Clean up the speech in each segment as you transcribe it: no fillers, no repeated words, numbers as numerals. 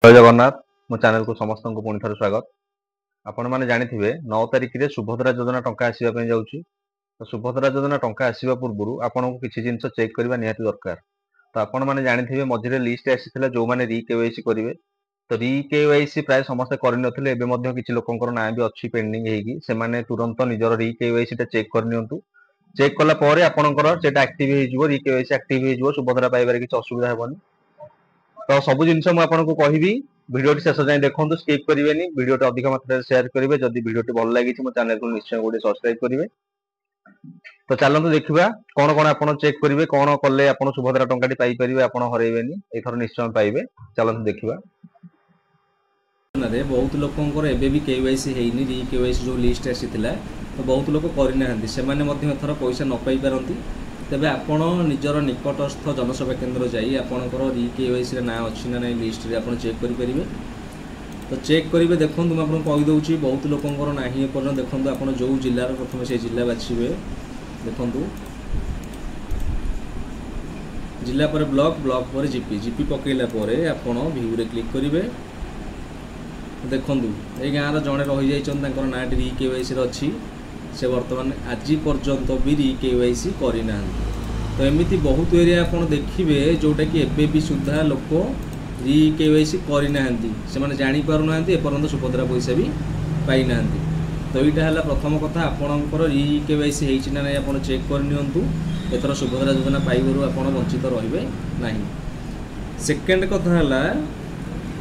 जय जगन्नाथ मो चैनल को समस्त को पुणी थे स्वागत। आपण मैंने जानी 9 तारिख में सुभद्रा योजना टंका आसवाई जाऊँगी। तो सुभद्रा योजना टंका आसवा पूर्व आपन को किसी जिन चेक करने निहाती दरकार। तो आपण मैंने जानी मझे लिस्ट आसी जो मैंने रिकेवाईसी करेंगे। तो रिकेवाईसी प्राय समस्ते करते किसी लोकर ना भी अच्छी पेंडिंग होगी तुरंत निजर रिकेवाईसी चेक करनी। चेक कलापर आपंकर से आक्टिव रिकेवाईसी आक्टिव हो सुभद्रा पाइबार किसी असुविधा हेनी। तो सब जिन मुझे कहबी भिडियो शेष जाए देखो स्किप करेंगे भिडियो अधिक मात्रा शेयर करेंगे। जदि भिडियो भल लगी मो चैनल को निश्चय गोटे सब्सक्राइब करेंगे। तो चलते देखा कौन कौन आप चेक करेंगे कौन कले आप सुभद्रा टंका पाइपर आप हरइबेनी एथर निश्चय पाइबे। चलते देखा बहुत लोकंर एबे भी केवाईसी हेनी रिकेवाईसी जो लिस्ट आसी तो बहुत लोक करना से एथर पैसा न पाई पारती। तेबे आपण निजर निकटस्थ जनसेवा केन्द्र जाई आपणकर रिकेवाईसी ना अच्छी ना लिस्ट रे आपण चेक करेंगे। तो चेक करेंगे देखो मैं आपको कहीदे बहुत लोकंर ना एपर्तन देखो आप जो जिलार प्रथम से जिला बाछिबे देखु जिला पर ब्लॉक ब्लॉक पर जीपी जीपी पकईला आपण व्यू रे क्लिक करेंगे। देखु ये गाँव जड़े रही जाइए ना रिकेवाईसी अच्छी से बर्तमान आज पर्यंत भी रिकेवाईसी करना। तो एमती बहुत एरिया आप देखिए जोटा कि एबे भी सुधा लोक रिकेवाईसी करना से जापर ना एपर्तन सुभद्रा पैसा भी पाई ना। तो यहाँ है प्रथम कथा आपणकर रिकेवाईसी होना ना आप चेक करनी एथर सुभद्रा योजना पाइबारू आप वंचित रे ना। सेकेंड कथा है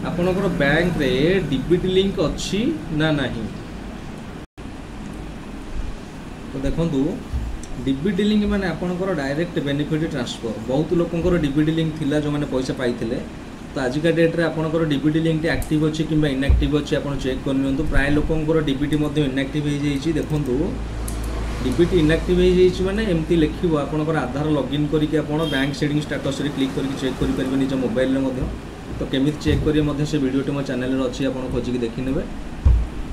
आपणकर बैंक रे डीबीटी लिंक अच्छी ना नहीं। तो देखो डीबीटी लिंक माने आपणकर डायरेक्ट बेनिफिट ट्रांसफर बहुत लोकंर डीबीटी लिंक थिला जो माने पैसा पाइथिले। तो आजिका डेट रे आपणकर डीबीटी लिंक एक्टिव अच्छी कि इनएक्टिव अच्छी आप चेक करनी। प्राय लोकंर डीबीटी इनएक्टिव हो जाइए। देखो डीबीटी इनएक्टिव हो जाइए माने एमती लिखिबो आपणकर आधार लॉगिन करके आपण बैंक सेडिंग स्टेटस रे क्लिक करके चेक करि परिबे निज मोबाइल रे मध्य। तो केमी चेक करिए से वीडियो मो चैनल रे अच्छी आप खोजिक देखि नेबे।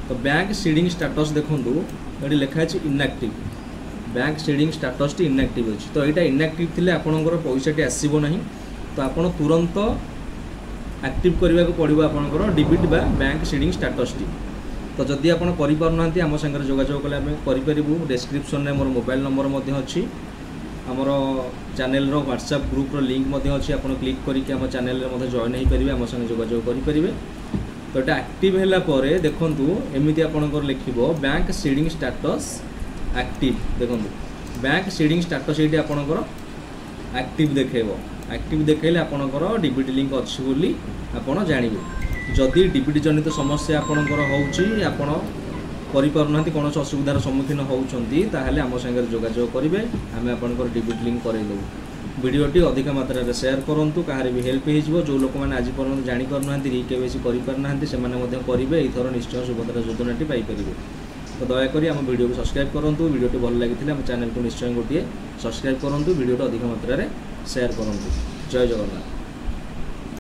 तो बैंक सीडिंग स्टेटस देखो ये लिखाई inactive bank seeding status T inactive अच्छी। तो यहाँ इनएक्टिव थी आपंकर पैसाटी आसब ना। तो आप तुरंत एक्टिव करने को पड़ो आपंकर डीबीटी बा बैंक सीडिंग स्टेटस टी। तो जदि आप करना आम सागर जोगाजोग कले आम करूँ। डिस्क्रिप्शन में मोर मोबाइल नंबर अच्छी आमर चैनल व्हाट्सएप ग्रुप लिंक अच्छी आप क्लिक करके आम चैनल जॉइन हो पारे आम संगे जोगाजोग करेंगे। तो ये एक्टिव है देखु एमती आपंकर लिखो बैंक सीडिंग स्टेटस एक्टिव। देखो बैंक सीडिंग स्टेटस ये आपंकर एक्टिव देखेब। एक्टिव देखले आपंकर डीबीटी लिंक अच्छी बोली आपड़ जानवे। जदि डीबीटी जनित समस्या आपंकर होना कौन असुविधार सम्मुखीन होती आम सागर जोगाजोग करेंगे आम आपंकर डीबीटी लिंक करदेव। वीडियोटी अधिक मात्रा शेयर करूँ कहार भी हेल्प हो। जो लोक मैंने आज पर्यटन जापना रिकेवाईसी करना से करेंगे एथर निश्चय सुभद्रा योजनाटी पाइपर। तो दयाकोरी आम वीडियो को सब्सक्राइब करूँ। वीडियोटी भल लगी आम चैनल को निश्चय गोटे सब्सक्राइब करूँ वीडियो अधिक मात्रा शेयर करूँ। जय जगन्नाथ।